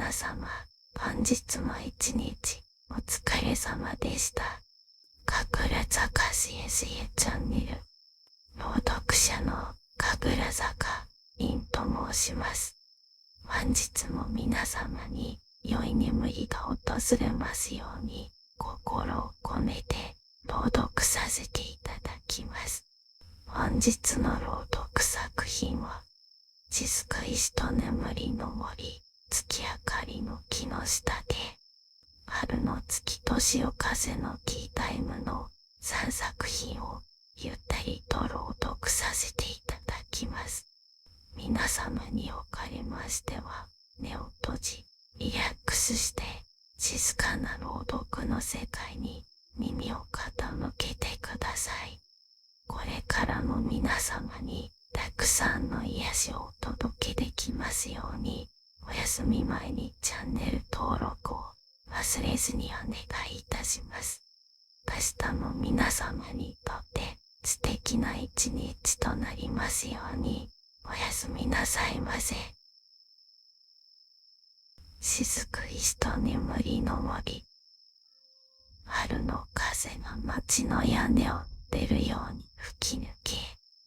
皆様、本日も一日お疲れ様でした。神楽坂 CSA チャンネル、朗読者の神楽坂凛と申します。本日も皆様に良い眠りが訪れますように心を込めて朗読させていただきます。本日の朗読作品は、静か石と眠りの森、月明かりの木の下で、春の月と潮風のティータイムの3作品をゆったりと朗読させていただきます。皆様におかれましては、目を閉じ、リラックスして、静かな朗読の世界に耳を傾けてください。これからも皆様にたくさんの癒しをお届けできますように、お休み前にチャンネル登録を忘れずにお願いいたします。明日も皆様にとって素敵な一日となりますように、おやすみなさいませ。雫石と眠りの森。春の風が街の屋根を出るように吹き抜け、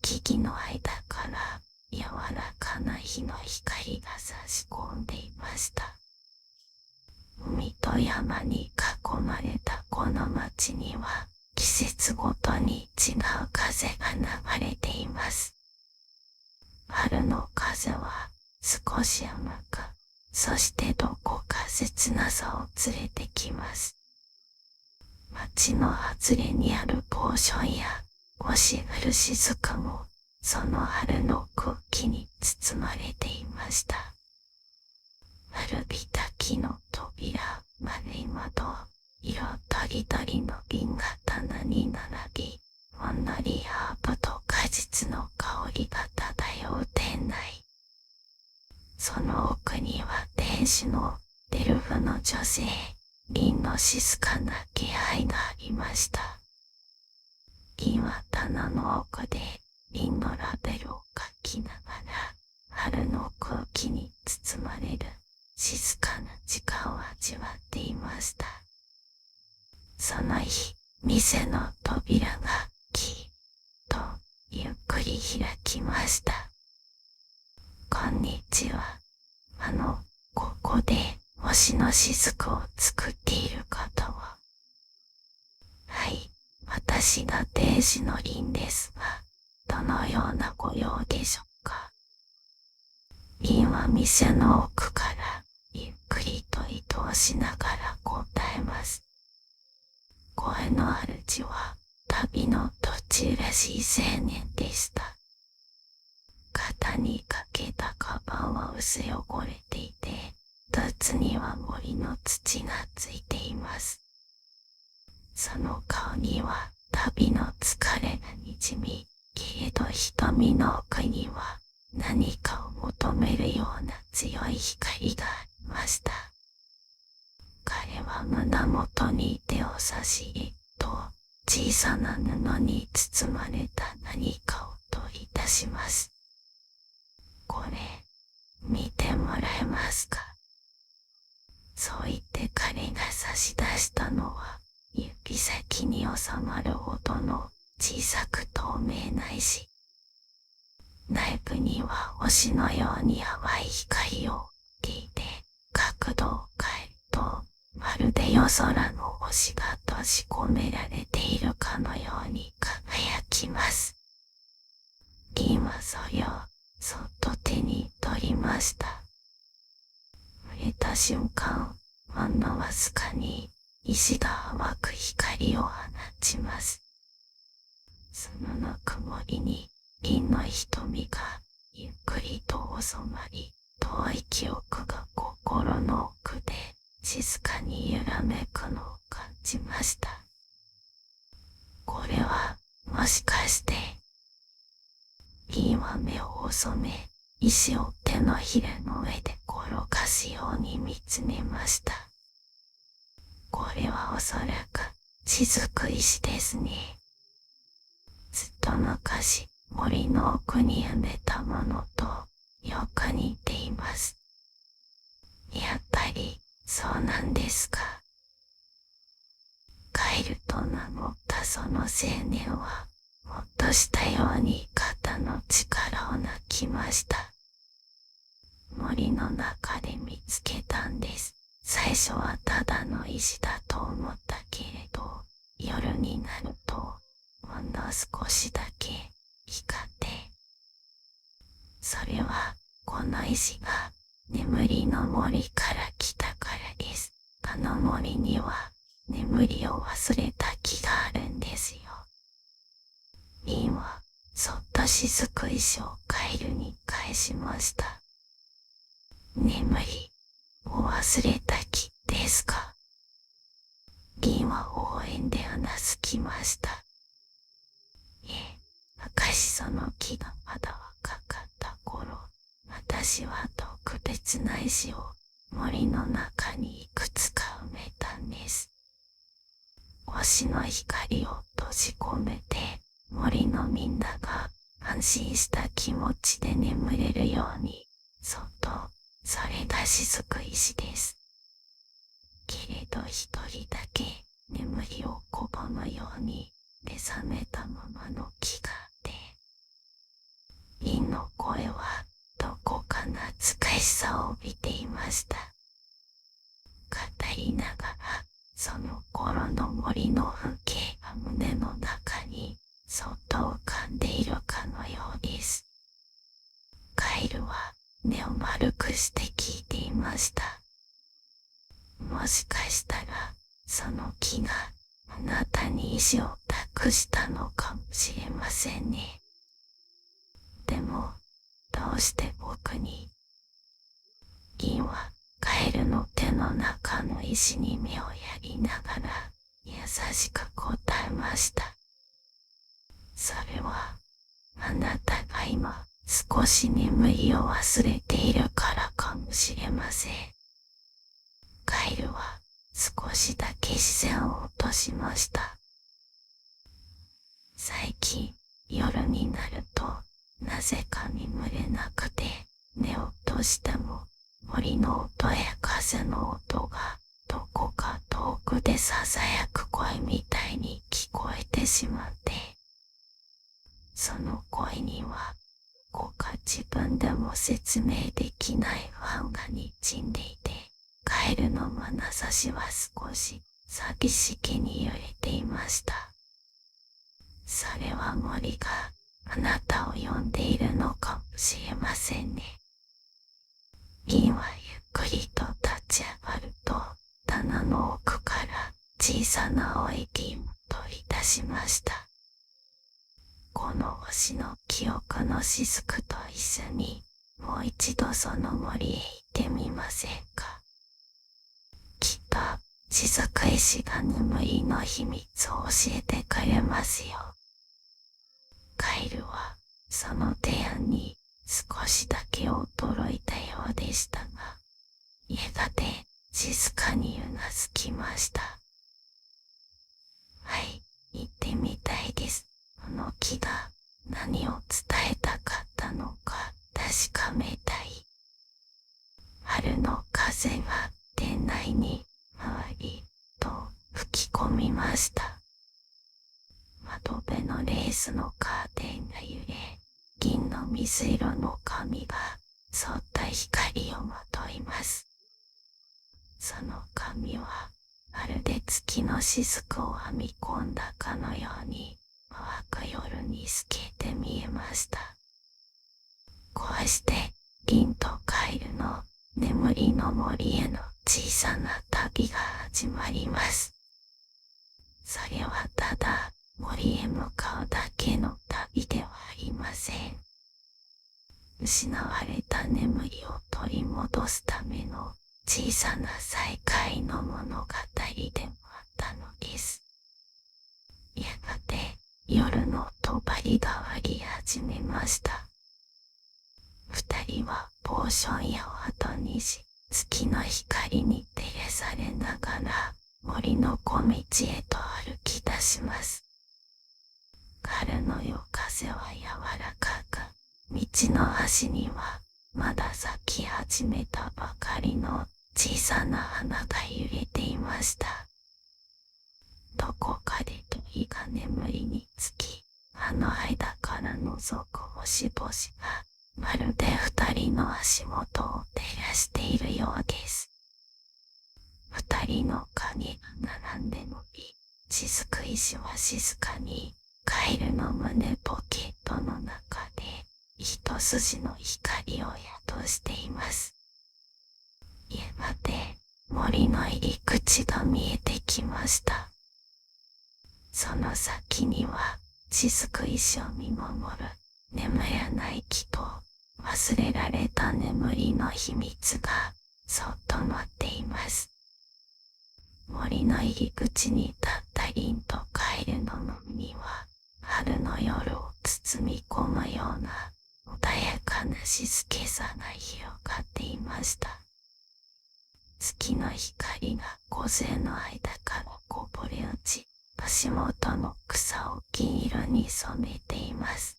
木々の間から柔らかな日の光が差し込んでいました。海と山に囲まれたこの街には、季節ごとに違う風が流れています。春の風は少し甘く、そしてどこか切なさを連れてきます。街の外れにあるポーションや星降る雫も、その春の空気に包まれていました。古びた木の扉、丸い窓、色とりどりの瓶が棚に並び、ほんのりハーブと果実の香りが漂う店内。その奥には天使のデルフの女性、リンの静かな気配がありました。リンは棚の奥でリンのラベルを書きながら、春の空気に包まれる静かな時間を味わっていました。その日、店の扉がキーッとゆっくり開きました。こんにちは。ここで星の雫を作っている方は。はい、私が天使のリンですが、どのようなご用でしょうか。リンは店の奥からゆっくりと移動しながら答えます。声の主は旅の途中らしい青年でした。肩にかけたカバンは薄汚れていて、ブーツには森の土がついています。その顔には旅の疲れがにじみ、けれど瞳の奥には何かを求めるような強い光がありました。彼は胸元に手を差し、小さな布に包まれた何かを取り出します。これ、見てもらえますか。そう言って彼が差し出したのは、指先に収まるほどの小さく透明な石。内部には星のように淡い光を帯びていて、角度を変えると、まるで夜空の星が閉じ込められているかのように輝きます。リンはそれをそっと手に取りました。触れた瞬間、ほんのわずかに石が淡く光を放ちます。そのぬくもりにリンの瞳がゆっくりと収まり、遠い記憶が心の奥で静かに揺らめくのを感じました。これはもしかして。リンは目を細め、石を手のひらの上で転がすように見つめました。これはおそらく雫石ですね。ずっと昔、森の奥に埋めたものとよく似ています。やっぱりそうなんですか。カエルと名乗ったその青年は、ほっとしたように肩の力を抜きました。森の中で見つけたんです。最初はただの石だと思ったけれど、夜になると、ほんの少しだけ光って、それはこの石が眠りの森から来たからです。あの森には眠りを忘れた木があるんですよ。リンはそっと雫石をカエルに返しました。眠りを忘れた木ですか。リンは応援でうなずきました。昔その木がまだ若かった頃、私は特別な石を森の中にいくつか埋めたんです。星の光を閉じ込めて、森のみんなが安心した気持ちで眠れるように、そっと、それが雫石です。けれど一人だけ眠りを拒むように目覚めたままの木があって、リンの声はどこか懐かしさを帯びていました。語りながらその頃の森の風景が胸の中にそっと浮かんでいるかのようです。カエルは目を丸くして聞いていました。もしかしたらその木があなたに石を託したのかもしれませんね。でもどうして僕に。銀はカエルの手の中の石に目をやりながら優しく答えました。それはあなたが今少し眠りを忘れているからかもしれません。カエルは少しだけ視線を落としました。最近夜になるとなぜか眠れなくて、寝ようとしても森の音や風の音がどこか遠くでささやく声みたいに聞こえてしまって、その声にはこか自分でも説明できない不安がにじんでいて、カエルの眼差しは少し寂しげに揺れていました。それは森があなたを呼んでいるのかもしれませんね。リンはゆっくりと立ち上がると、棚の奥から小さな青い銀を取り出しました。この星の記憶の雫と一緒にもう一度その森へ行ってみませんか。きっと雫石が眠りの秘密を教えてくれますよ。カエルはその提案に少しだけ驚いたようでしたが、やがて静かにうなずきました。はい、行ってみたいです。この木が何を伝えたかったのか確かめたい。春の風が店内に回りと吹き込みました。窓辺のレースのカーテンが揺れ、銀の水色の髪がそっと光をまといます。その髪はまるで月の雫を編み込んだかのように淡く夜に透けて見えました。こうして銀とカエルの眠りの森への小さな旅が始まります。それはただ森へ向かうだけの旅ではありません。失われた眠りを取り戻すための小さな再会の物語でもあったのです。やがて夜の帳が割り始めました。二人はポーション屋を後にし、月の光に照らされながら森の小道へと歩き出します。春の夜風は柔らかく、道の端にはまだ咲き始めたばかりの小さな花が揺れていました。どこかで鳥が眠りにつき、葉の間から覗く星々が、まるで二人の足元を照らしているようです。二人の影が並んで伸び、雫石は静かに、カエルの胸ポケットの中で、一筋の光を宿しています。やがて、森の入り口が見えてきました。その先には、雫石を見守る、眠らない木と、忘れられた眠りの秘密が、そっと待っています。森の入り口に立ったリンとカエルの目には、春の夜を包み込むような、穏やかな静けさが広がっていました。月の光が午前の間からこぼれ落ち、足元の草を金色に染めています。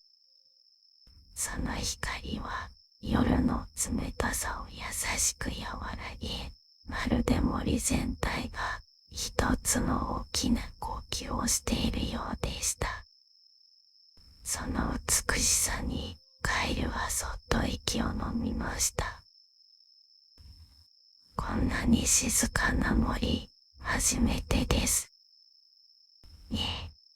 その光は夜の冷たさを優しく和らげ、まるで森全体が一つの大きな呼吸をしているようでした。その美しさにカエルはそっと息を飲みました。こんなに静かな森、初めてです。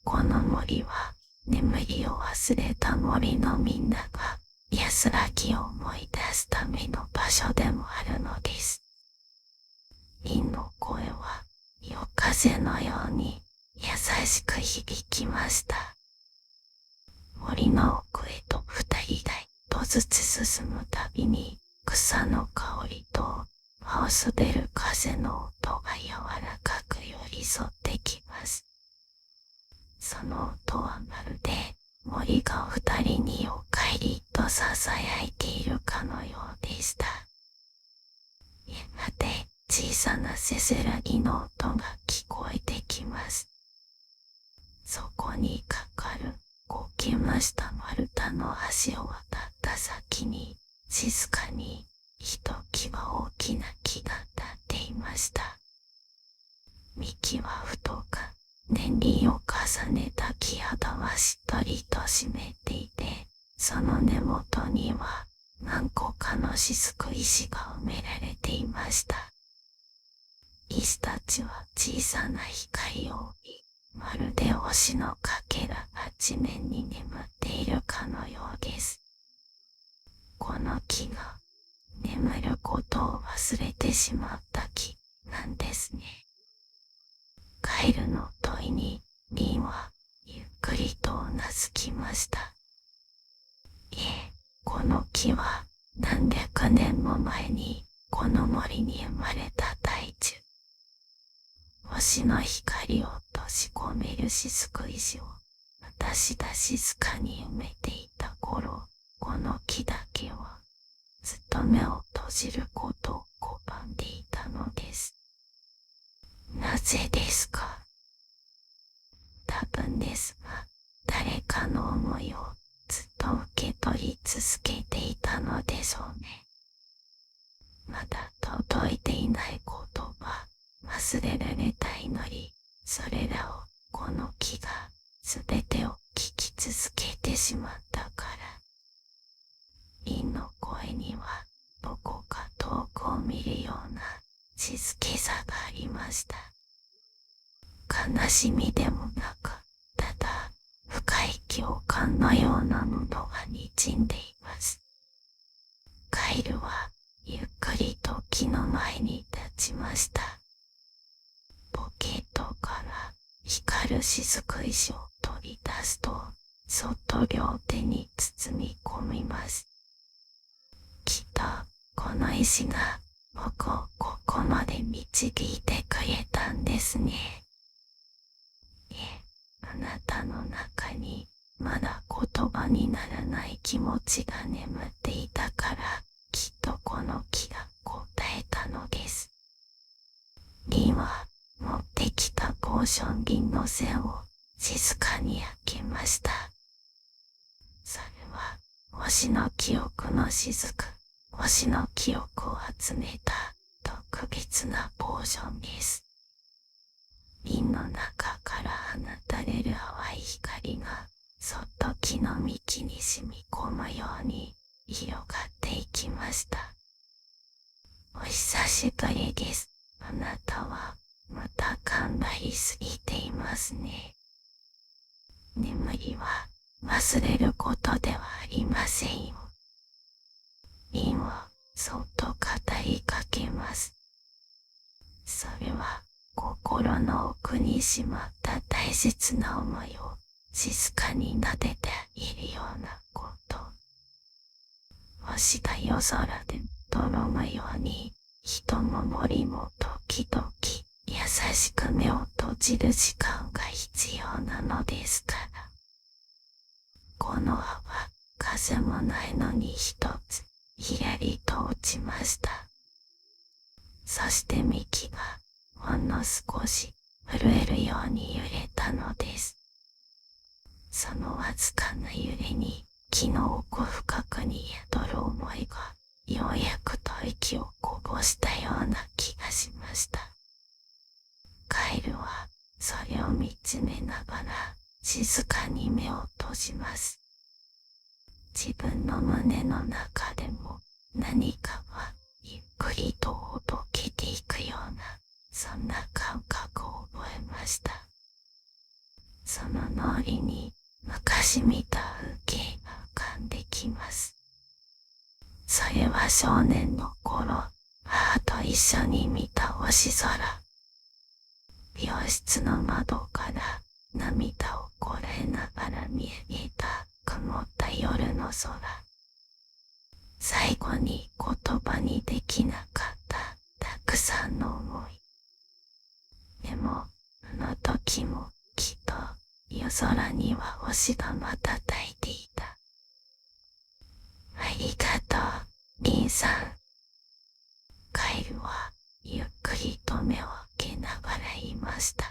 この森は眠りを忘れた森のみんなが安らぎを思い出すための場所でもあるのです。リンの声は夜風のように優しく響きました。森の奥へと二人が一歩ずつ進むたびに草の香りと葉を滑る風の音が柔らかく寄り添ってきます。その音はまるで森が二人にお帰りと囁いているかのようでした。やがて小さなせせらぎの音が聞こえてきます。そこにかかるこけました丸太の橋を渡った先に静かにひときわ大きな木が立っていました。幹は太く年輪を重ねた木肌はしっとりと湿っていて、その根元には何個かの雫石が埋められていました。石たちは小さな光を帯び、まるで星のかけらが地面に眠っているかのようです。この木が眠ることを忘れてしまった木なんですね。カエルの問いにリンはゆっくりとうなずきました。この木は何百年も前にこの森に生まれた大樹。星の光を閉じ込める雫石を私が静かに埋めていた頃、この木だけはずっと目を閉じることを拒んでいたのです。なぜですか？多分ですが、誰かの思いをずっと受け取り続けていたのでしょうね。まだ届いていない言葉、忘れられた祈り、それらをこの木がすべてを聞き続けてしまったから。リンの声にはどこか遠くを見るような静けさがありました。悲しみでもなく、ただ深い共感のような喉が滲んでいます。カエルはゆっくりと木の前に立ちました。ポケットから光る雫石を取り出すと、そっと両手に包み込みます。きっとこの石が僕をここまで導いてくれたんですね。あなたの中にまだ言葉にならない気持ちが眠っていたから、きっとこの木が答えたのです。リンは持ってきたポーション銀の線を静かに開けました。それは星の記憶の雫、星の記憶を集めた特別なポーションです。瓶の中から放たれる淡い光がそっと木の幹に染み込むように広がっていきました。お久しぶりです。あなたはまた頑張りすぎていますね。眠りは忘れることではありませんよ。瓶をそっと語りかけます。それは心の奥にしまった大切な思いを静かに撫でているようなこと。星が夜空で泥のように人も森も時々優しく目を閉じる時間が必要なのですから。この葉は風もないのに一つひらりと落ちました。そして幹がほんの少し震えるように揺れたのです。そのわずかな揺れに木の奥深くに宿る思いがようやくと息をこぼしたような気がしました。カエルはそれを見つめながら静かに目を閉じます。自分の胸の中でも何かはゆっくりとほどけていくような、そんな感覚を覚えました。その脳裏に昔見た風景が浮かんできます。それは少年の頃、母と一緒に見た星空。病室の窓から涙をこらえながら見上げた曇った夜の空。最後に言葉にできなかったたくさんの思い。でも、あの時もきっと夜空には星が瞬いていた。ありがとう、リンさん。カエルはゆっくりと目を開けながら言いました。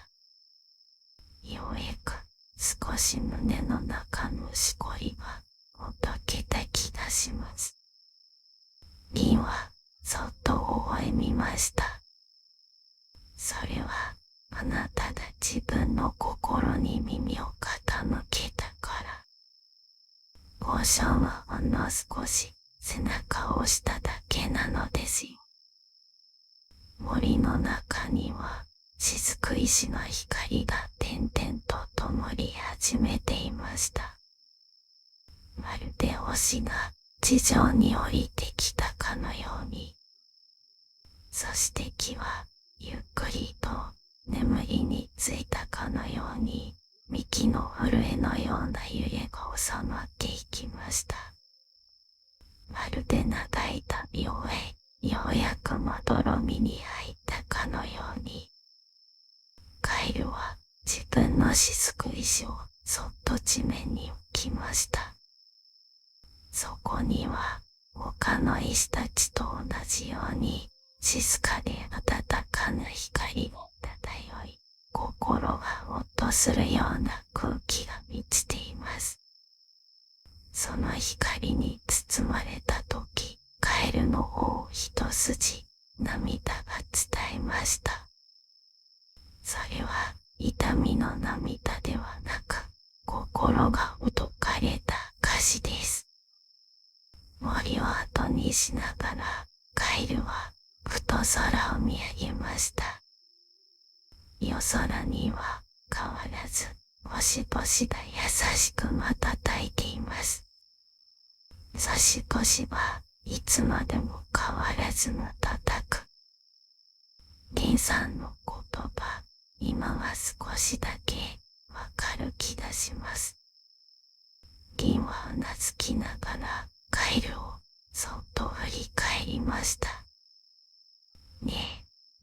ようやく少し胸の中のしこりがほどけた気がします。リンはそっと微笑みました。それはあなたが自分の心に耳を傾けたから。ポーションはほんの少し背中を押しただけなのですよ。森の中には雫石の光が点々と灯り始めていました。まるで星が地上に降りてきたかのように。そして木はゆっくりと眠りについたかのように、幹の震えのような揺れが収まっていきました。まるで長い旅を終え、ようやくまどろみに入ったかのように。カエルは自分の雫石をそっと地面に置きました。そこには他の石たちと同じように静かで温かな光が漂い、心がほっとするような空気が満ちています。その光に包まれたとき、カエルの頬一筋、涙が伝えました。それは痛みの涙ではなく、心がほどかれた証です。森を後にしながら、カエルはふと空を見上げました。夜空には変わらず星々が優しく瞬いています。星々はいつまでも変わらず瞬く。リンさんの言葉、今は少しだけわかる気がします。リンはうなずきながらカエルをそっと振り返りました。ね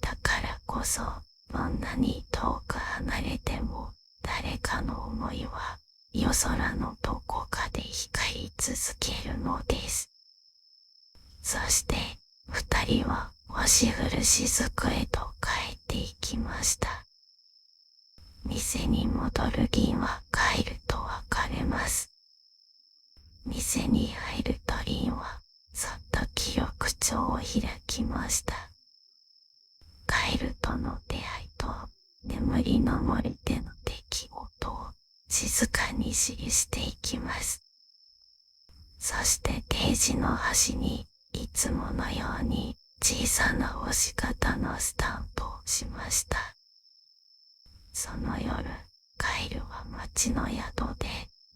え、だからこそどんなに遠く離れても誰かの思いは夜空のどこかで光り続けるのです。そして二人は星降る雫へと帰っていきました。店に戻る銀はカエルと別れます。店に入るとリンはそっと記憶帳を開きました。カエルとの出会いと眠りの森での出来事を静かに記していきます。そしてページの端にいつものように小さな押し型のスタンプをしました。その夜、カエルは町の宿で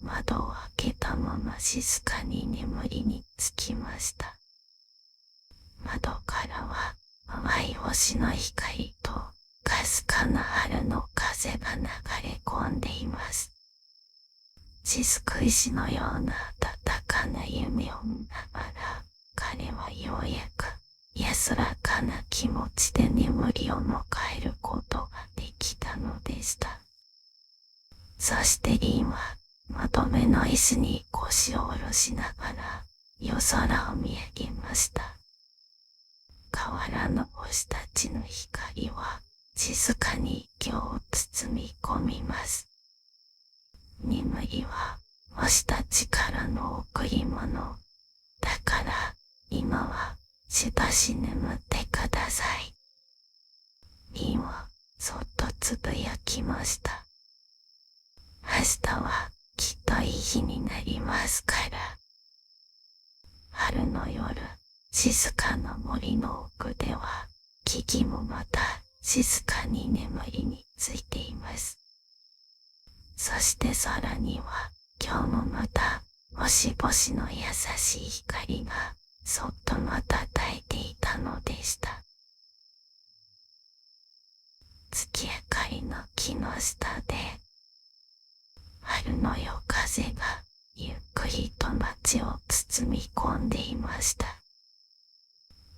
窓を開けたまま静かに眠りにつきました。窓からは淡い星の光とかすかな春の風が流れ込んでいます。雫石のような温かな夢を見ながら、彼はようやく安らかな気持ちで眠りを迎えることができたのでした。そしてリンは窓辺の椅子に腰を下ろしながら夜空を見上げました。河原の星たちの光は静かに今日を包み込みます。眠りは星たちからの贈り物。だから今はしばし眠ってください。リンはそっとつぶやきました。明日はきっといい日になりますから。春の夜、静かな森の奥では木々もまた静かに眠りについています。そして空には今日もまた星々の優しい光がそっと瞬いていたのでした。月明かりの木の下で春の夜風がゆっくりと街を包み込んでいました。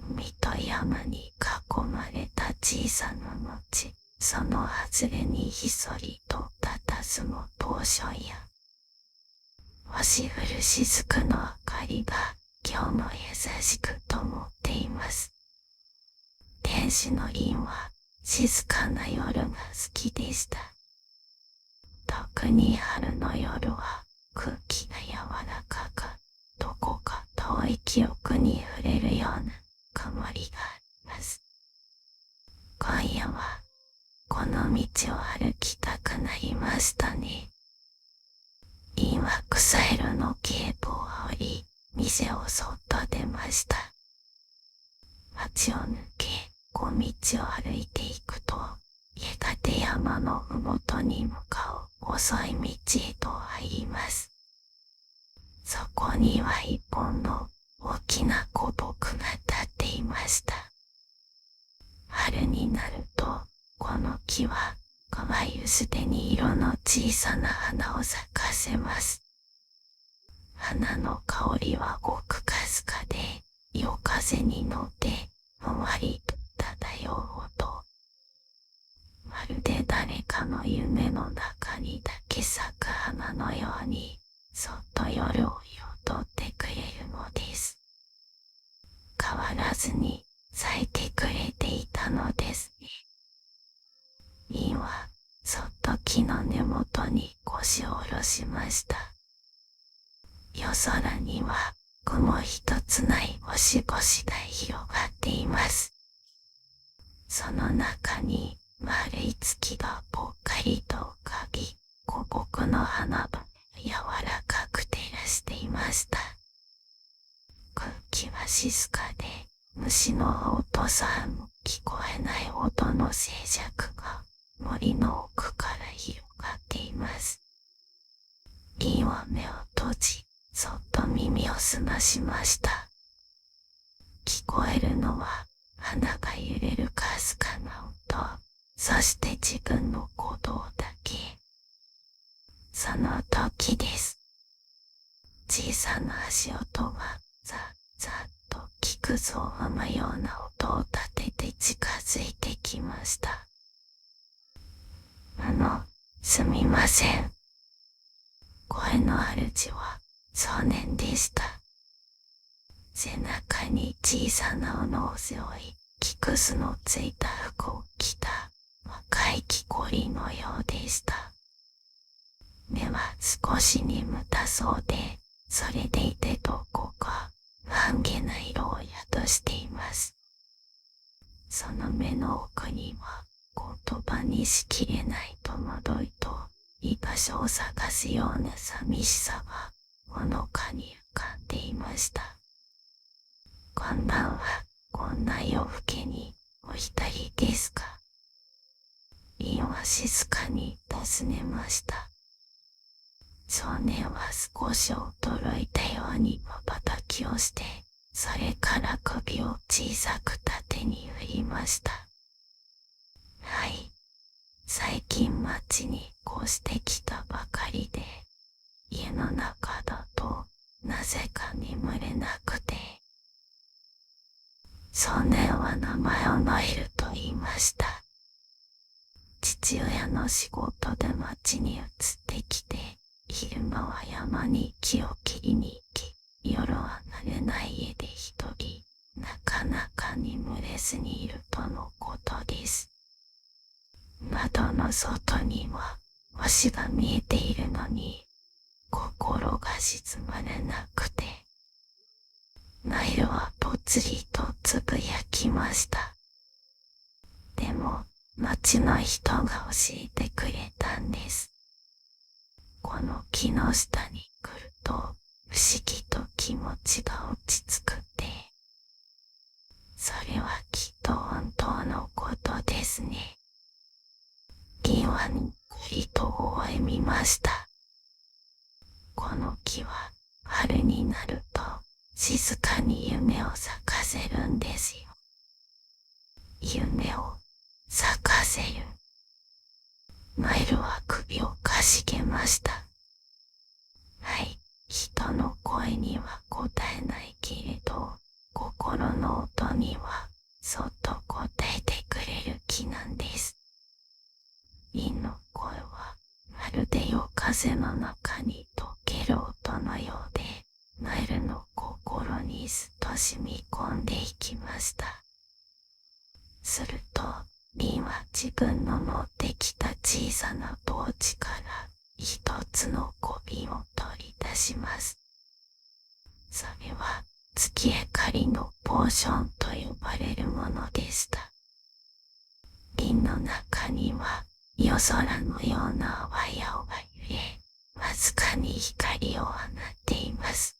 海と山に囲まれた小さな町、その外れにひそりと佇む当初や、星降る雫の明かりが今日も優しく灯っています。天使のリンは静かな夜が好きでした。特に春の夜は空気が柔らかく、どこか遠い記憶に触れるような曇りがあります。今夜はこの道を歩きたくなりましたね。リンは草色のケープを羽織り、店をそっと出ました。町を抜け、小道を歩いていくと、やがて山のふもとに向かう細い道へと入ります。そこには一本の大きな古木が立っていました。春になると、この木は可愛い薄手に色の小さな花を咲かせます。花の香りはごくかすかで、夜風に乗ってふんわりと漂う音。まるで誰かの夢の中にだけ咲く花のように、そっと夜を彩ってくれるのです。変わらずに咲いてくれていたのですね。リンはそっと木の根元に腰を下ろしました。夜空には雲一つない星々が広がっています。その中に丸い月がぽっかりと浮かび、古木の花々柔らかく照らしていました。空気は静かで、虫の音さえも聞こえないほどの静寂が森の奥から広がっています。リンは目を閉じ、そっと耳を澄ましました。聞こえるのは花が揺れるかすかな音、そして自分の鼓動だけ。その時です。小さな足音がザッザッと菊蔵を踏むような音を立てて近づいてきました。すみません。声の主は少年でした。背中に小さな斧を背負い、菊酢のついた服を着た若い木こりのようでした。目は少し眠たそうで、それでいてどこか不安げな色を宿しています。その目の奥には言葉にしきれない戸惑いと居場所を探すような寂しさがほのかに浮かんでいました。こんばんは、こんな夜更けにお一人ですか？リンは静かに尋ねました。少年は少し驚いたように瞬きをして、それから首を小さく縦に振りました。はい。最近町に越してきたばかりで、家の中だとなぜか眠れなくて。少年は名前をノエルと言いました。父親の仕事で町に移ってきて、昼間は山に木を切りに行き、夜は慣れない家で一人、なかなか眠れずにいるとのことです。窓の外には星が見えているのに、心が静まれなくて、ナイルはぽつりとつぶやきました。でも、町の人が教えてくれたんです。この木の下に来ると、不思議と気持ちが落ち着くって。それはきっと本当のことですね。リンはにっくりと微笑みました。この木は春になると静かに夢を咲かせるんですよ。夢を咲かせる。マイルは首をかしげました。はい、人の声には答えないけれど、心の音にはそっと答えてくれる木なんです。リンの声はまるで夜風の中に溶ける音のようで、ナイルの心にすっと染み込んでいきました。すると、リンは自分の持ってきた小さなポーチから一つの小瓶を取り出します。それは月明かりのポーションと呼ばれるものでした。瓶の中には夜空のような淡い青が揺れ、わずかに光を放っています。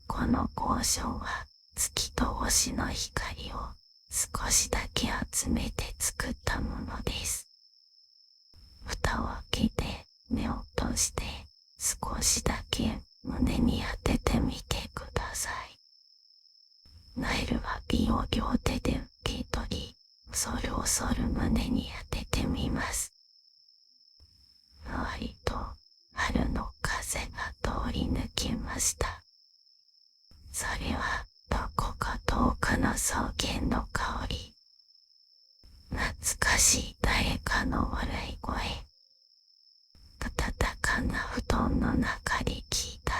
このポーションは月と星の光を少しだけ集めて作ったものです。蓋を開けて目を閉じて少しだけ胸に当ててみてください。ナイルは瓶を両手で受け取り、恐る恐る胸に当ててみます。ふわりと春の風が通り抜けました。それはどこか遠くの草原の香り。懐かしい誰かの笑い声。暖かな布団の中で聞いた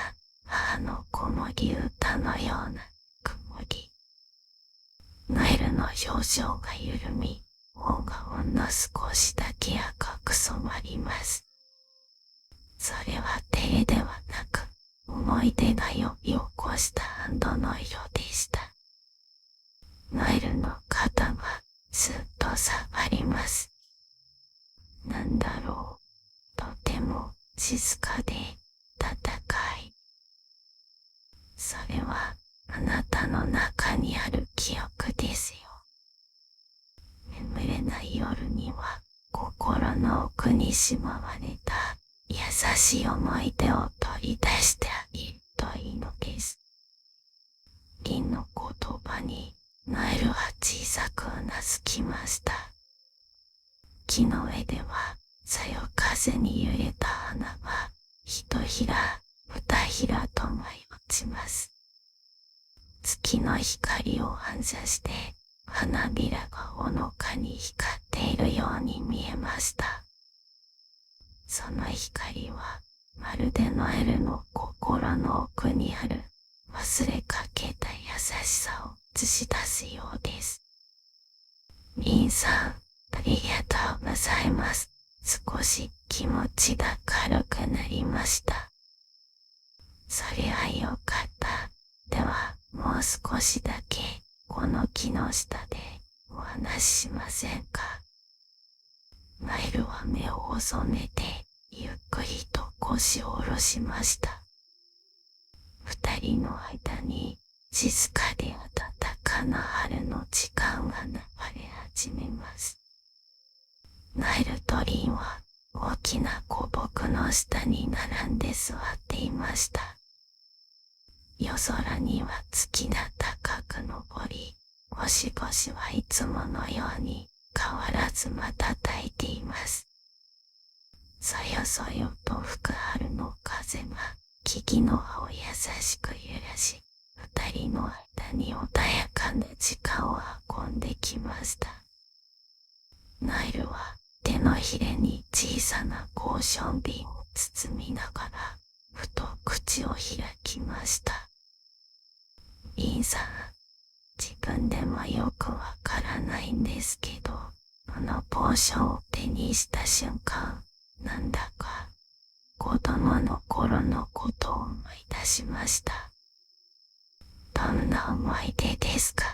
母の子守歌のような曇り。ナイルの表情が緩み、頬がほんの少しだけ赤く染まります。それは照れではなく、思い出が呼び起こしたハンドの色でした。ナイルの肩がすっと下がります。なんだろう、とても静かで暖かい。それはあなたの中にある記憶ですよ。眠れない夜には心の奥にしまわれた優しい思い出を取り出してあげるといいのです。リンの言葉にナイルは小さくうなずきました。木の上ではそよ風に揺れた花がひとひら二ひらと舞い落ちます。月の光を反射して花びらがほのかに光っているように見えました。その光はまるでノエルの心の奥にある忘れかけた優しさを映し出すようです。リンさん、ありがとうございます。少し気持ちが軽くなりました。それはよかった。では、もう少しだけこの木の下でお話ししませんか。ナイルは目を細めて、ゆっくりと腰を下ろしました。二人の間に静かで暖かな春の時間が流れ始めます。ナイルとリンは大きな古木の下に並んで座っていました。夜空には月が高く昇り、星々はいつものように変わらず瞬いています。そよそよと吹く春の風が木々の葉を優しく揺らし、二人の間に穏やかな時間を運んできました。ナイルは手のひらに小さなコーション瓶を包みながら、ふと口を開きました。リンさん、自分でもよくわからないんですけど、あのポーションを手にした瞬間、なんだか子供の頃のことを思い出しました。どんな思い出ですか？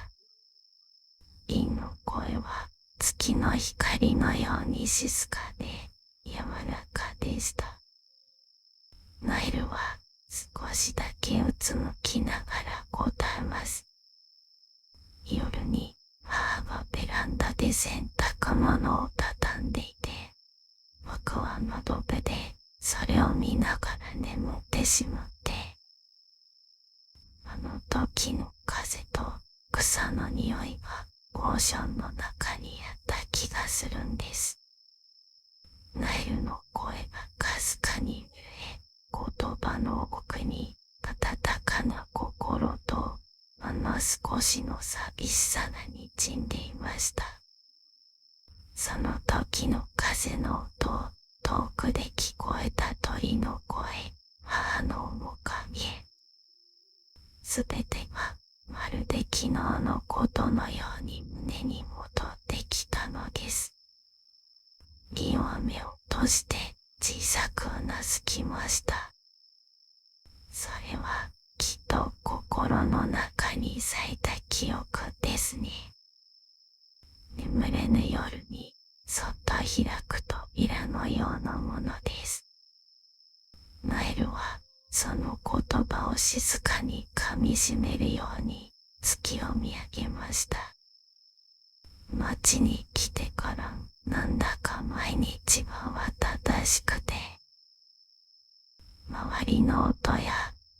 リンの声は月の光のように静かで柔らかでした。ナイルは少しだけうつむきながら答えます。夜に母がベランダで洗濯物を畳んでいて、僕は窓辺でそれを見ながら眠ってしまって、あの時の風と草の匂いがオーションの中にあった気がするんです。ナイルの声がかすかに揺れ、言葉の奥に温かな心とほんの少しの寂しさが滲んでいました。その時の風の音、遠くで聞こえた鳥の声、母の面影、すべてがまるで昨日のことのように胸に戻ってきたのです。リンは目を閉じて小さくうなずきました。それはきっと心の中に咲いた記憶ですね。眠れぬ夜にそっと開く扉のようなものです。ナイルはその言葉を静かに噛みしめるように月を見上げました。町に来てからなんだか毎日が慌ただしくて、周りの音や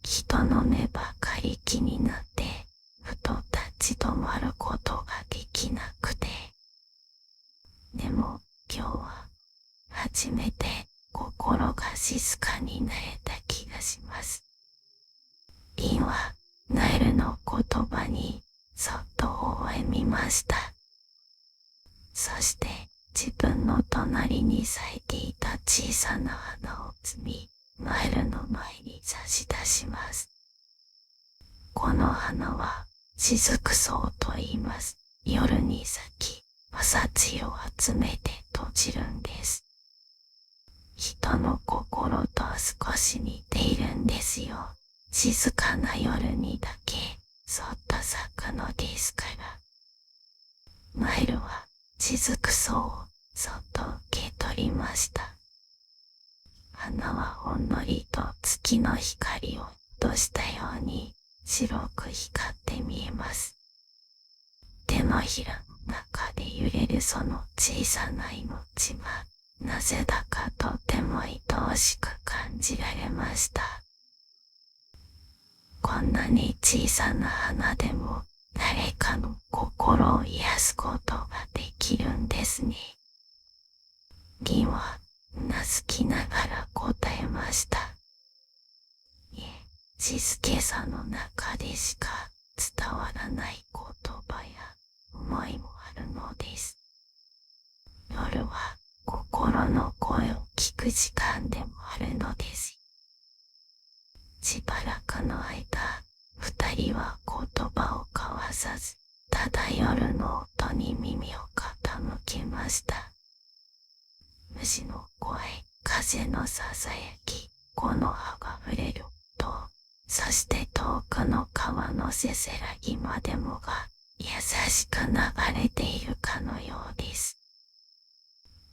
人の目ばかり気になって、ふと立ち止まることができなくて。でも今日は初めて心が静かになれた気がします。リンはナイルの言葉にそっと微笑みました。そして自分の隣に咲いていた小さな花を摘み、ナイルの前に差し出します。この花は雫草と言います。夜に咲き、朝露を集めて閉じるんです。人の心と少し似ているんですよ。静かな夜にだけそっと咲くのですから。ナイルは雫草をそっと受け取りました。花はほんのりと月の光を落としたように白く光って見えます。手のひらの中で揺れるその小さな命はなぜだかとても愛おしく感じられました。こんなに小さな花でも誰かの心を癒すことができるんですね。リンはうなずきながら答えました。いえ、静けさの中でしか伝わらない言葉や思いもあるのです。夜は心の声を聞く時間でもあるのです。しばらくの間、二人は言葉を交わさず、ただ夜の音に耳を傾けました。虫の声、風のささやき、木の葉が触れる音、そして遠くの川のせせらぎまでもが優しく流れているかのようです。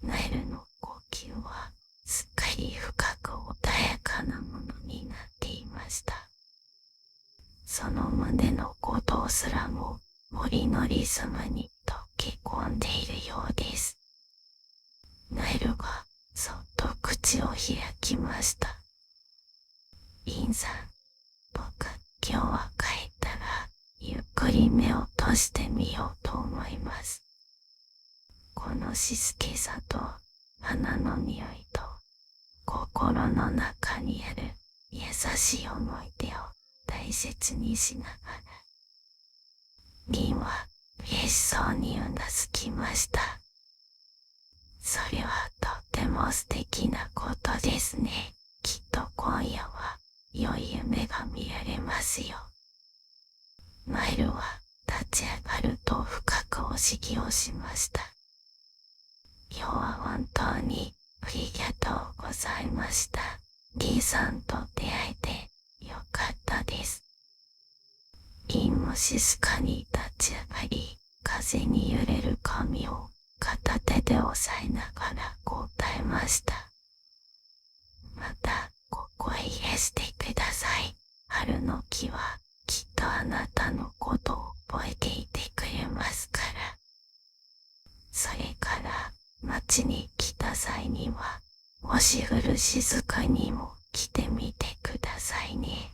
ナエルの呼吸はすっかり深く穏やかなものになっていました。その胸の鼓動すらも森のリズムに溶け込んでいるようです。ナエルがそっと口を開きました。リンさん、僕、今日は帰ったらゆっくり目を閉じてみようと思います。この静けさと花の匂いと心の中にある優しい思い出を大切にしながら、リンは嬉しそうにうなずきました。それはとっても素敵なことですね。きっと今夜は良い夢が見られますよ。ナエルは立ち上がると深くお辞儀をしました。今日は本当にありがとうございました。リーさんと出会えてよかったです。リンも静かに立ち上がり、風に揺れる髪を片手で押さえながら答えました。またここへいらしてください。春の木はきっとあなたのことを覚えていてくれますから。それから町に来た際には星降る静かにも来てみてくださいね。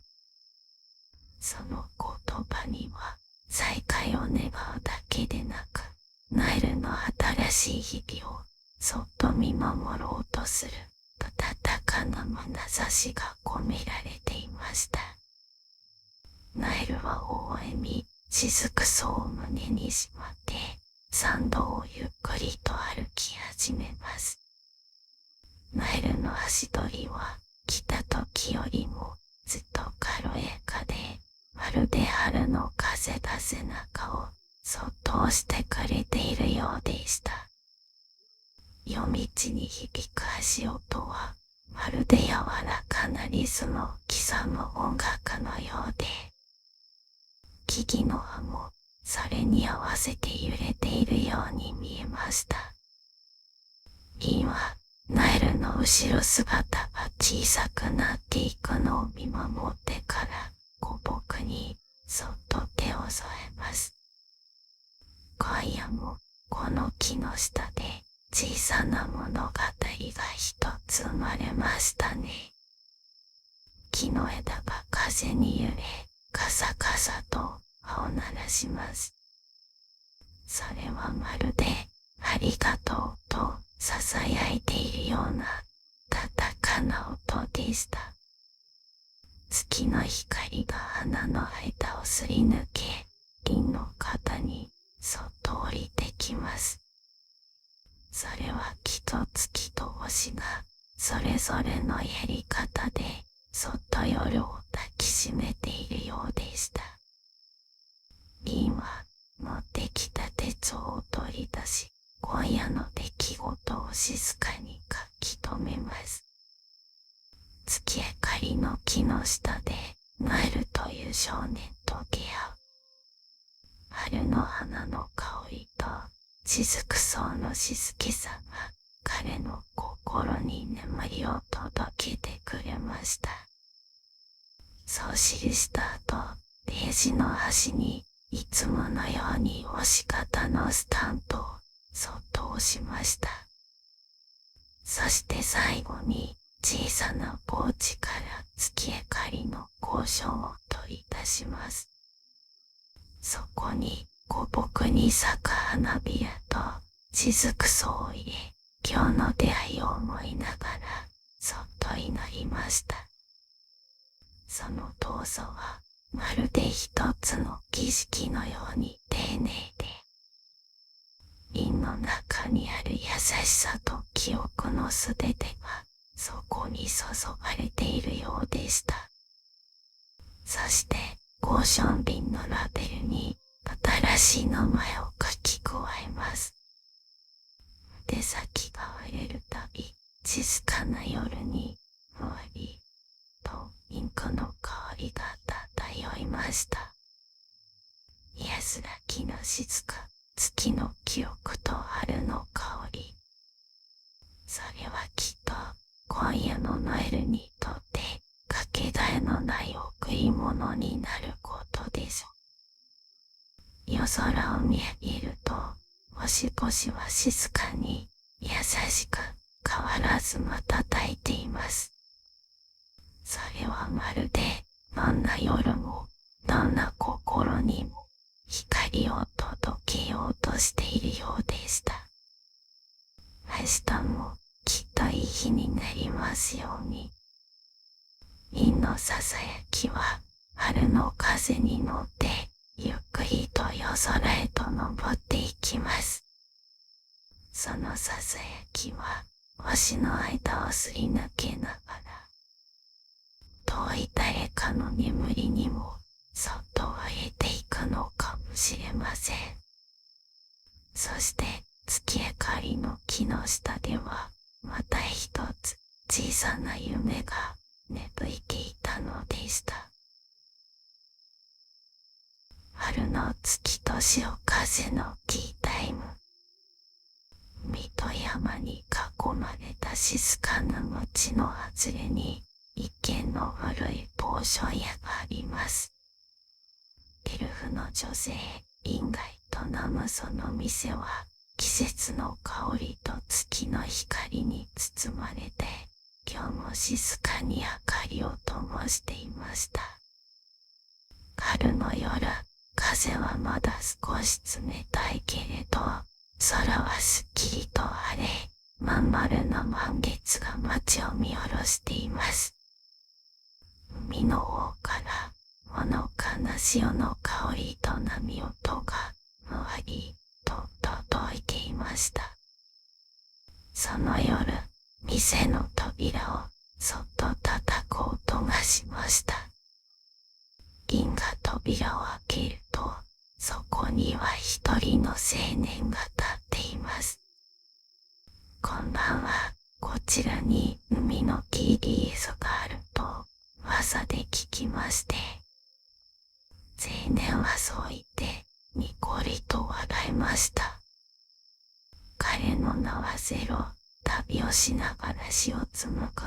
その言葉には再会を願うだけでなく、ナエルの新しい日々をそっと見守ろうとする温かな眼差しが込められていました。ナエルは微笑み、雫草を胸にしまって山道をゆっくりと歩き始めます。ナエルの足取りは来た時よりもずっと軽やかで、まるで春の風が背中をそっと押してくれているようでした。夜道に響く足音はまるで柔らかなリズムを刻む音楽のようで、木々の葉もそれに合わせて揺れているように見えました。リンはナエルの後ろ姿が小さくなっていくのを見守ってから古木にそっと手を添えます。今夜もこの木の下で小さな物語が一つ生まれましたね。木の枝が風に揺れ、カサカサと葉を鳴らします。それはまるでありがとうと囁いているような温かな音でした。月の光が花の間をすり抜け、リンの肩にそっと降りてきます。それは木と月と星がそれぞれのやり方でそっと夜を抱きしめているようでした。リンは持ってきた手帳を取り出し、今夜の出来事を静かに書き留めます。月明かりの木の下でナエルという少年と出会う。春の花の香りと雫草の静けさが彼の心に眠りを届けてくれました。そう記した後、ページの端にいつものように押し方のスタンプをそっと押しました。そして最後に小さなポーチから月明かりの交渉を取り出します。そこに古木に咲く花びらと雫草を入れ、今日の出会いを思いながらそっと祈りました。その動作はまるで一つの儀式のように丁寧で、リンの中にある優しさと記憶のすべてがそこに注がれているようでした。そしてゴーション瓶のラベルに新しい名前を書き加えます。手先が割れるたび、静かな夜にふわりとインクの香りが漂いました。安らぎの静か、月の記憶と春の香り。それはきっと今夜のノエルにとってかけがえのない贈り物になることでしょう。夜空を見上げると、星々は静かに優しく変わらず瞬いています。それはまるでどんな夜もどんな心にも光を届けようとしているようでした。明日もきっといい日になりますように。陰のささやきは春の風に乗ってゆっくりと夜空へと登っていきます。そのささやきは星の間をすり抜けながら遠い誰かの眠りにもそっと入れていくのかもしれません。そして月明かりの木の下ではまた一つ小さな夢が芽吹いていたのでした。春の月と潮風のティータイム。水戸山に囲まれた静かな町の外れに一軒の古い某所屋があります。エルフの女性インガイと名むその店は季節の香りと月の光に包まれて今日も静かに明かりを灯していました。春の夜、風はまだ少し冷たいけれど空はすっきりと晴れ、まん丸な満月が街を見下ろしています。海の王からほのかな潮の香りと波音がふわりと届いていました。その夜、店の扉をそっと叩く音がしました。銀が扉を開けると、そこには一人の青年が立っています。こんばんは、こちらに海の TDS があると噂で聞きまして。青年はそう言ってにこりと笑いました。彼の名はゼロ、旅をしながら死を紡ぐ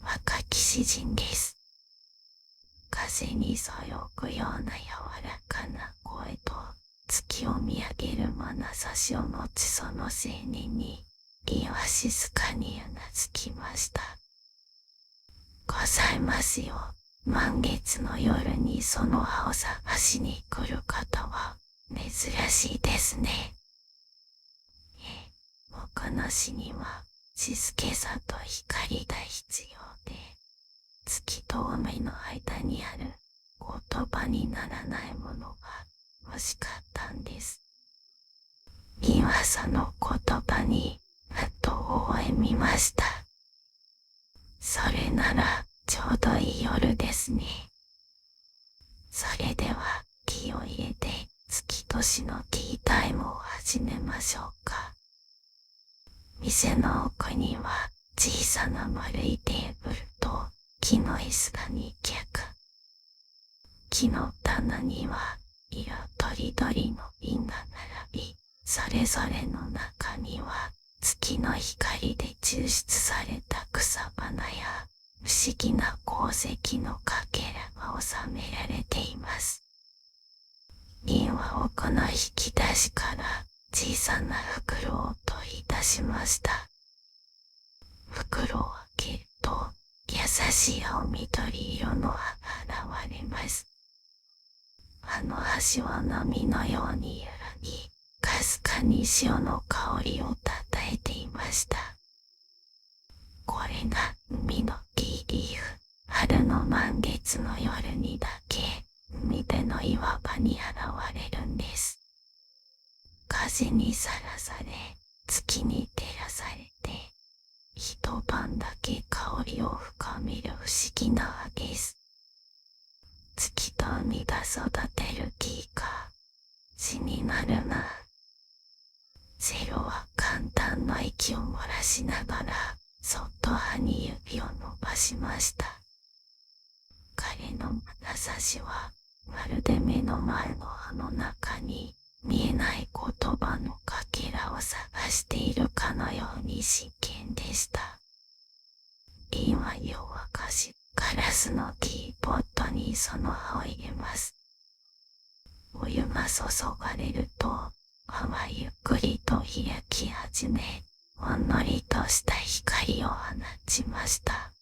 若き詩人です。風にそよぐような柔らかな声と月を見上げる眼差しを持つその青年にリは静かにうなずきました。ございますよ。満月の夜にその葉を探しに来る方は珍しいですね。僕の詩には静けさと光が必要で、月と海の間にある言葉にならないものが欲しかったんです。リはその言葉にふと微笑みました。それならちょうどいい夜ですね。それでは気を入れて月としのティータイムを始めましょうか。店の奥には小さな丸いテーブルと木の椅子が2脚。木の棚には色とりどりの瓶が並び、それぞれの中には月の光で抽出された草花や不思議な鉱石のかけらが収められています。リンは奥の引き出しから小さな袋を取り出しました。袋を開けると優しい青緑色の葉が現れます。葉の端は波のように揺らぎ、かすかに潮の香りをたたえていました。これが海のティーリーフ。春の満月の夜にだけ海辺の岩場に現れるんです。風にさらされ、月に照らされて、一晩だけ香りを深める不思議な葉です。月と海が育てる木か、詩になるな。ゼロは簡単な息を漏らしながら、そっと葉に指を伸ばしました。彼の眼差しはまるで目の前の葉の中に見えない言葉のかけらを探しているかのように真剣でした。リンは夜明かしガラスのティーポットにその葉を入れます。お湯が注がれると葉はゆっくりと開き始め、ほんのりとした光を放ちました。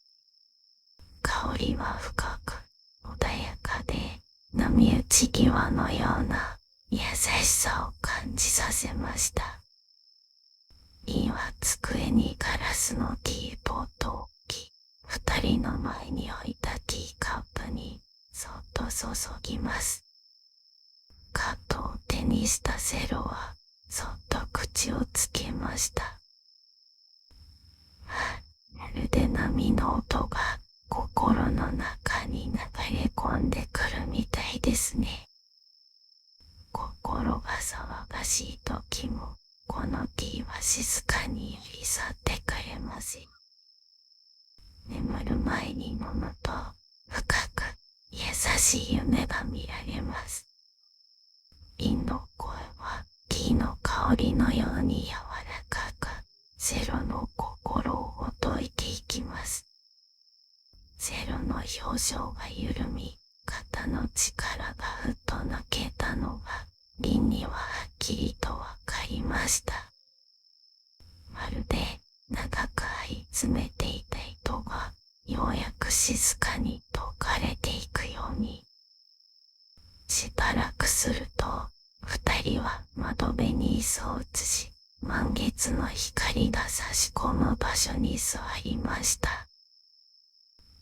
香りは深く穏やかで、波打ち際のような優しさを感じさせました。リンは机にガラスのティーポットを置き、二人の前に置いたティーカップにそっと注ぎます。カットを手にしたセロはそっと口をつけました。まるで波の音が心の中に流れ込んでくるみたいですね。心が騒がしい時もこのティーは静かに寄り添ってくれます。眠る前に飲むと深く優しい夢が見られます。リンの声はティーの香りのように柔らかく、セロの心をほどいていきます。セロの表情が緩み、肩の力がふっと抜けたのがリンにははっきりとわかりました。まるで長く張り詰めていた糸がようやく静かに解かれていくように。しばらくすると二人は窓辺に椅子を移し、満月の光が差し込む場所に座りました。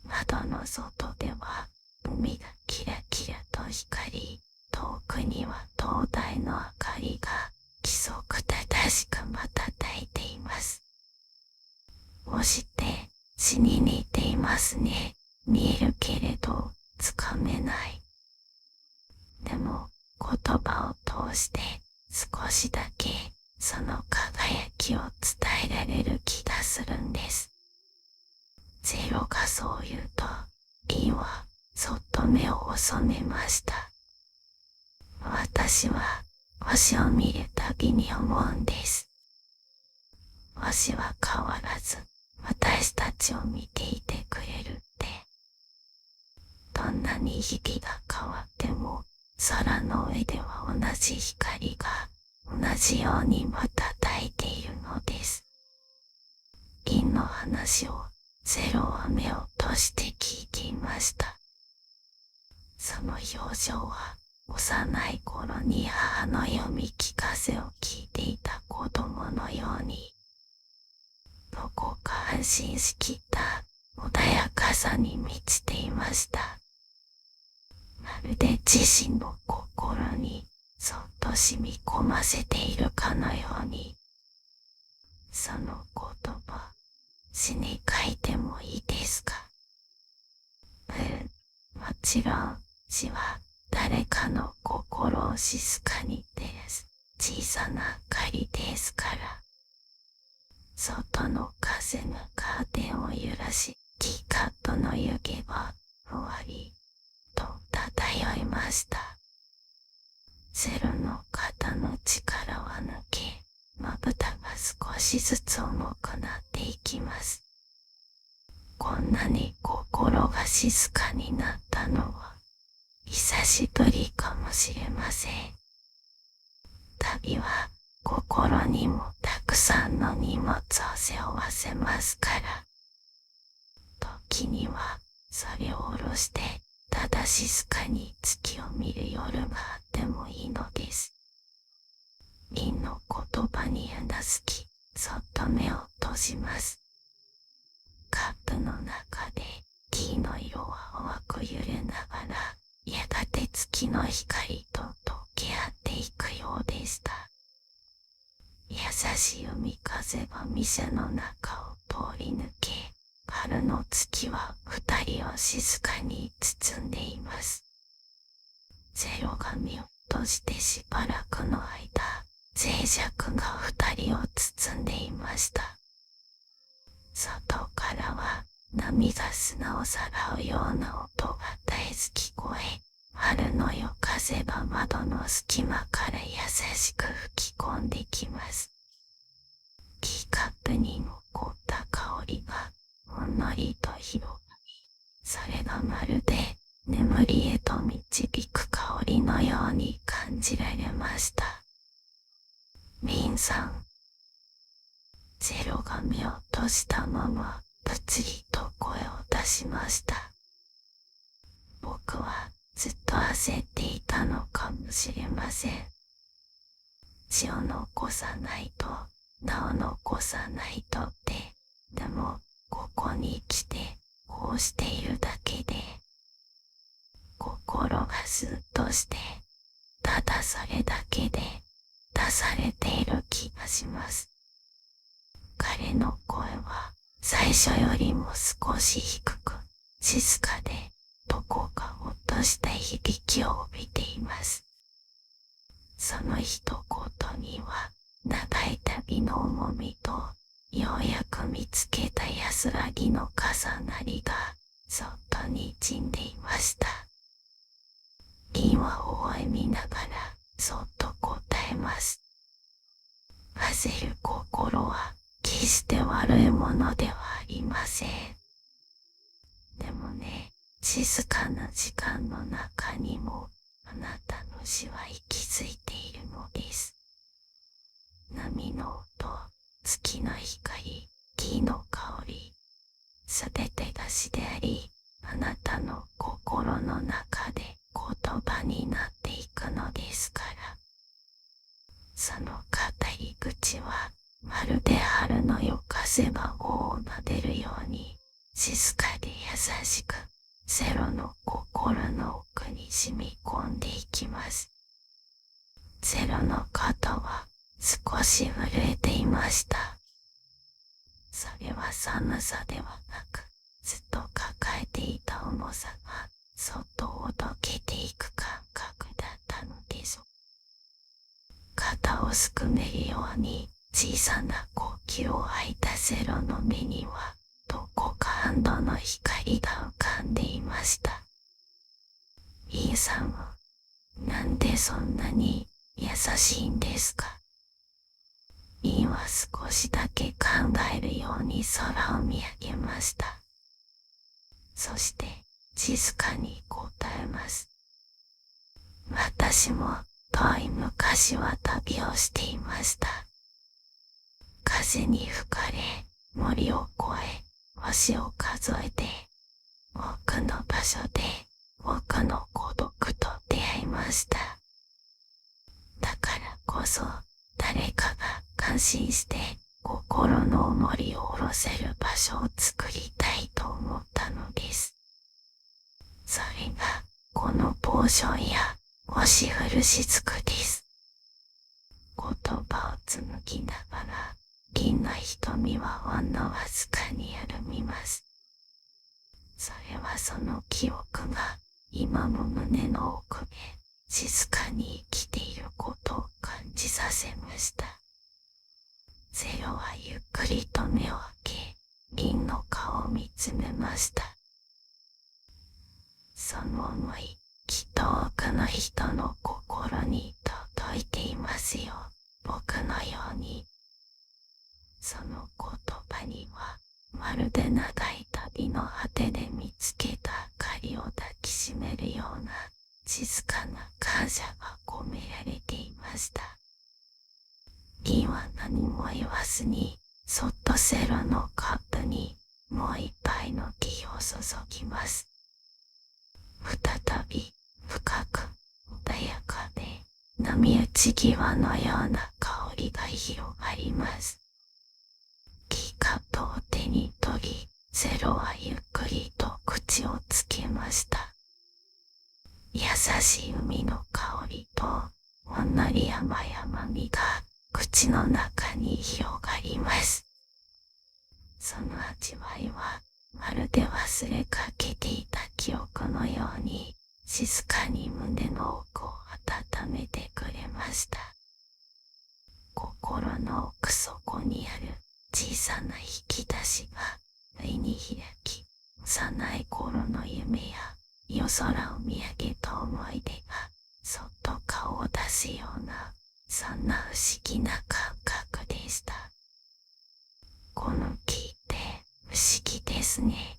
窓の外では海がキラキラと光り、遠くには灯台の明かりが規則正しく瞬いています。押して死に似ていますね。見えるけれどつかめない。でも言葉を通して少しだけその輝きを伝えられる気がするんです。ゼロがそう言うと、リンはそっと目を細めました。私は星を見るたびに思うんです。星は変わらず私たちを見ていてくれるって。どんなに日々が変わっても、空の上では同じ光が同じように瞬いているのです。リンの話をゼロは目を閉じて聞いていました。その表情は幼い頃に母の読み聞かせを聞いていた子供のように、どこか安心しきった穏やかさに満ちていました。まるで自身の心にそっと染み込ませているかのように。その言葉、詩に書いてもいいですか？もちろん詩は誰かの心を静かに照らす小さな明かりですから。外の風がカーテンを揺らし、ティーカットの湯気はふわりと漂いました。ゼロの肩の力は抜け、まぶたが少しずつ重くなっていきます。こんなに心が静かになったのは久しぶりかもしれません。旅は心にもたくさんの荷物を背負わせますから。時にはそれを下ろしてただ静かに月を見る夜があってもいいのです。リンの言葉にうなずき、そっと目を閉じます。カップの中でティーの色は淡く揺れながら、やがて月の光と溶け合っていくようでした。優しい海風が店の中を通り抜け、春の月は二人を静かに包んでいます。ゼロが目を閉じてしばらくの間、静寂が二人を包んでいました。外からは波が砂をさらうような音が絶えず聞こえ、春の夜風が窓の隙間から優しく吹き込んできます。ティーカップに残った香りがほんのりと広がり、それがまるで眠りへと導く香りのように感じられました。リンさん。ゼロが目を閉じたままぷつりと声を出しました。僕はずっと焦っていたのかもしれません。血を残さないと、名を残さないとって、でもここに来てこうしているだけで、心がスッとして、ただそれだけで出されている気がします。彼の声は最初よりも少し低く、静かで、どこかほっとした響きを帯びています。その一言には、長い旅の重みと、ようやく見つけた安らぎの重なりが、そっと滲んでいました。リンは微笑みながら、そっと答えます。焦る心は、決して悪いものではありません。でもね、静かな時間の中にも、あなたの死は息づいているのです。波の音、月の光、木の香り、すべてが死であり、あなたの心の中で言葉になっていくのですから。その語り口は、まるで春の夜風が尾を撫でるように、静かで優しく、ゼロの心の奥に染み込んでいきます。ゼロの肩は少し震えていました。それは寒さではなく、ずっと抱えていた重さがそっとほどけていく感覚だったのです。肩をすくめるように小さな呼吸を吐いたゼロの目には、どこか安堵の光が浮かんでいました。イーさんは、なんでそんなに優しいんですか？イーは少しだけ考えるように空を見上げました。そして静かに答えます。私も遠い昔は旅をしていました。風に吹かれ、森を越え、星を数えて、多くの場所で多くの孤独と出会いました。だからこそ誰かが感心して心の重りを下ろせる場所を作りたいと思ったのです。それがこのポーションや星降る雫です。言葉を紡ぎながら銀の瞳はほんのわずかに緩みます。それはその記憶が今も胸の奥で静かに生きていることを感じさせました。ゼロはゆっくりと目を開け、銀の顔を見つめました。その思い、きっと多くの人の心に届いていますよ、僕のように。その言葉には、まるで長い旅の果てで見つけた明かりを抱きしめるような静かな感謝が込められていました。リンは何も言わずに、そっとセロのカップにもう一杯のティーを注ぎます。再び深く穏やかで波打ち際のような香りが広がります。ティーカップを手に取り、ゼロはゆっくりと口をつけました。優しい海の香りとほんのり甘い甘みが口の中に広がります。その味わいはまるで忘れかけていた記憶のように静かに胸の奥を温めてくれました。心の奥底にある小さな引き出しが不意に開き、幼い頃の夢や夜空を見上げた思い出がそっと顔を出すような、そんな不思議な感覚でした。この木って不思議ですね。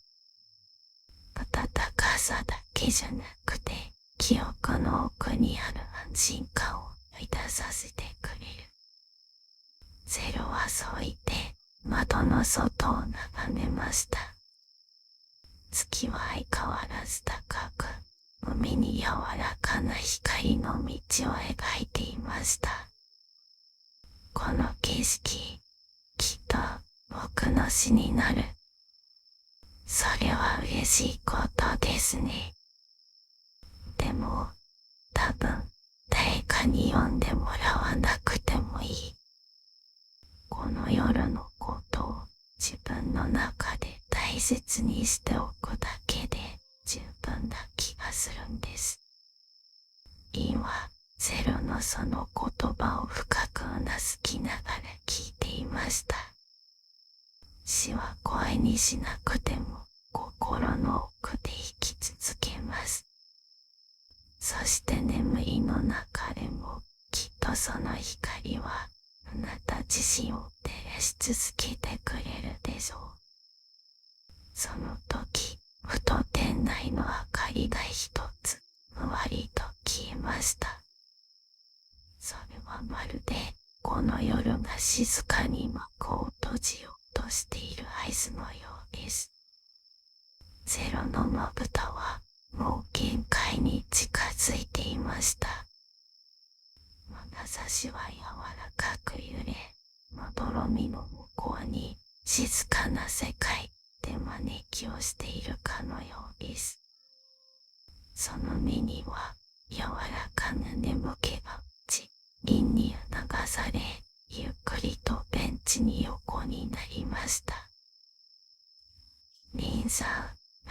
暖かさだけじゃなくて、記憶の奥にある安心感を抱させてくれる。ゼロはそう言って窓の外を眺めました。月は相変わらず高く、海に柔らかな光の道を描いていました。この景色、きっと僕の詩になる。それは嬉しいことですね。でも、多分、誰かに読んでもらわなくてもいい。この夜のことを自分の中で大切にしておくだけで十分な気がするんです。インはゼロのその言葉を深くうなずきながら聞いていました。詩は声にしなくても心の奥で生き続けます。そして眠りの中でもきっとその光はあなた自身を照らし続けてくれるでしょう。その時、ふと店内の明かりが一つふわりと消えました。それはまるでこの夜が静かに幕を閉じようとしている合図のようです。ゼロのまぶたはもう限界に近づいていました。眼差しは柔らかく揺れ、まどろみの向こうに静かな世界で招きをしているかのようです。その目には柔らかな眠気が落ち、凛に流され、ゆっくりとベンチに横になりました。凛さん、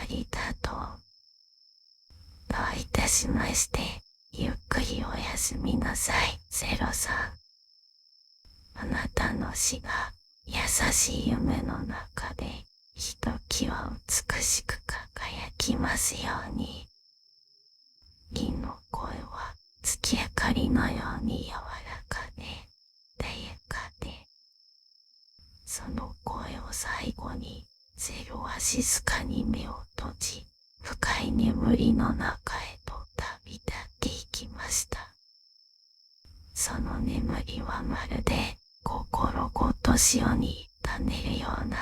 ありがとう。どういたしまして。ゆっくりおやすみなさい、ゼロさん。あなたの死が優しい夢の中でひときわ美しく輝きますように。銀の声は月明かりのように柔らかで穏やかで、その声を最後にゼロは静かに目を閉じ、深い眠りの中へと旅立っていきました。その眠りはまるで心ごと潮にたねるような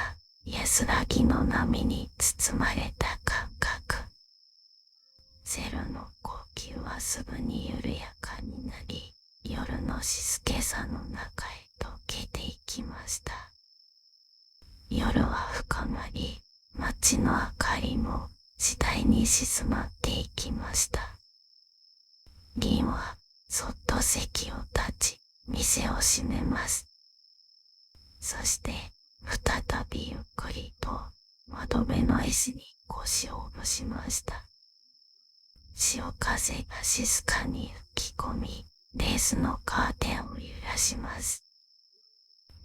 安らぎの波に包まれた感覚。ゼロの呼吸はすぐに緩やかになり、夜の静けさの中へ溶けていきました。夜は深まり、街の明かりも次第に静まっていきました。銀はそっと席を立ち、店を閉めます。そして再びゆっくりと窓辺の椅子に腰を下ろしました。潮風が静かに吹き込み、レースのカーテンを揺らします。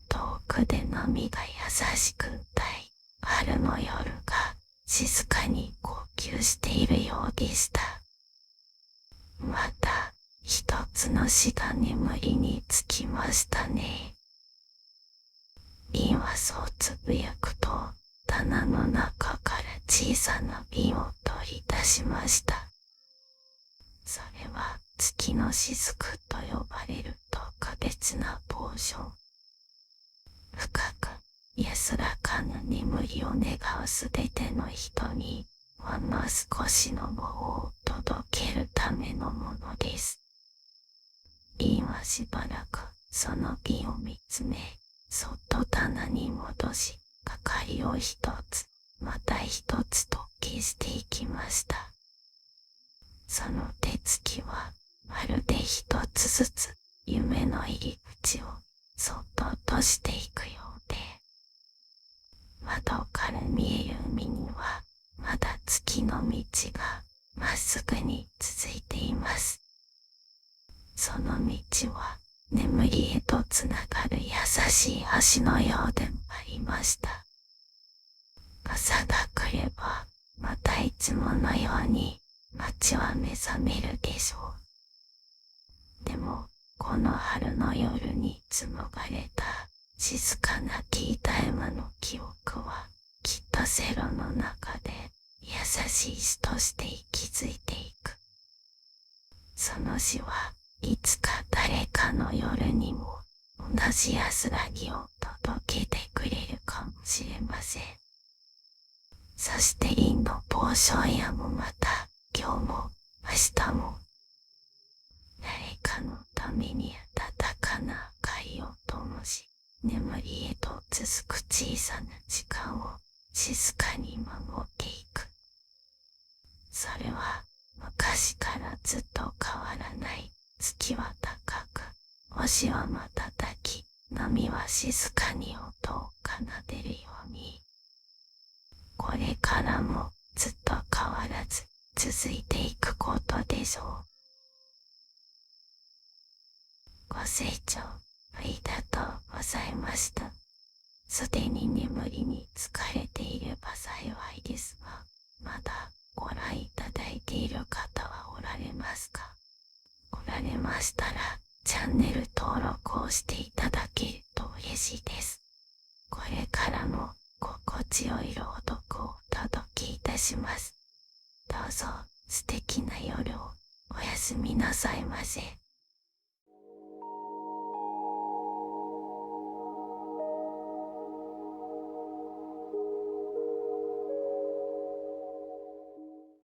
遠くで波が優しく歌い、春の夜が静かに呼吸しているようでした。また一つの詩が眠りにつきましたね。瓶はそうつぶやくと、棚の中から小さな瓶を取り出しました。それは月の雫と呼ばれる特別なポーション。深く安らかな眠りを願うすべての人にほんの少しの棒を届けるためのものです。瓶はしばらくその瓶を見つめ、そっと棚に戻し、明かりを一つまた一つと消していきました。その手つきはまるで一つずつ夢の入り口をそっと閉じていくようで、窓から見える海にはまだ月の道がまっすぐに続いています。その道は眠りへとつながる優しい橋のようでもありました。朝が来ればまたいつものように街は目覚めるでしょう。でも、この春の夜に紡がれた静かな木板山の記憶は、きっとセロの中で優しい詩として息づいていく。その詩はいつか誰かの夜にも同じ安らぎを届けてくれるかもしれません。そして林の傍聴屋もまた今日も明日も誰かのために温かな明かりを灯し、眠りへと続く小さな時間を静かに守っていく。それは昔からずっと変わらない。月は高く、星は瞬き、波は静かに音を奏でるように。これからもずっと変わらず続いていくことでしょう。ご清聴ありがとうございました。すでに眠りに疲れていれば幸いですが、まだご覧いただいている方はおられますか？おられましたら、チャンネル登録をしていただけると嬉しいです。これからも心地よい朗読をお届けいたします。どうぞ素敵な夜をおやすみなさいませ。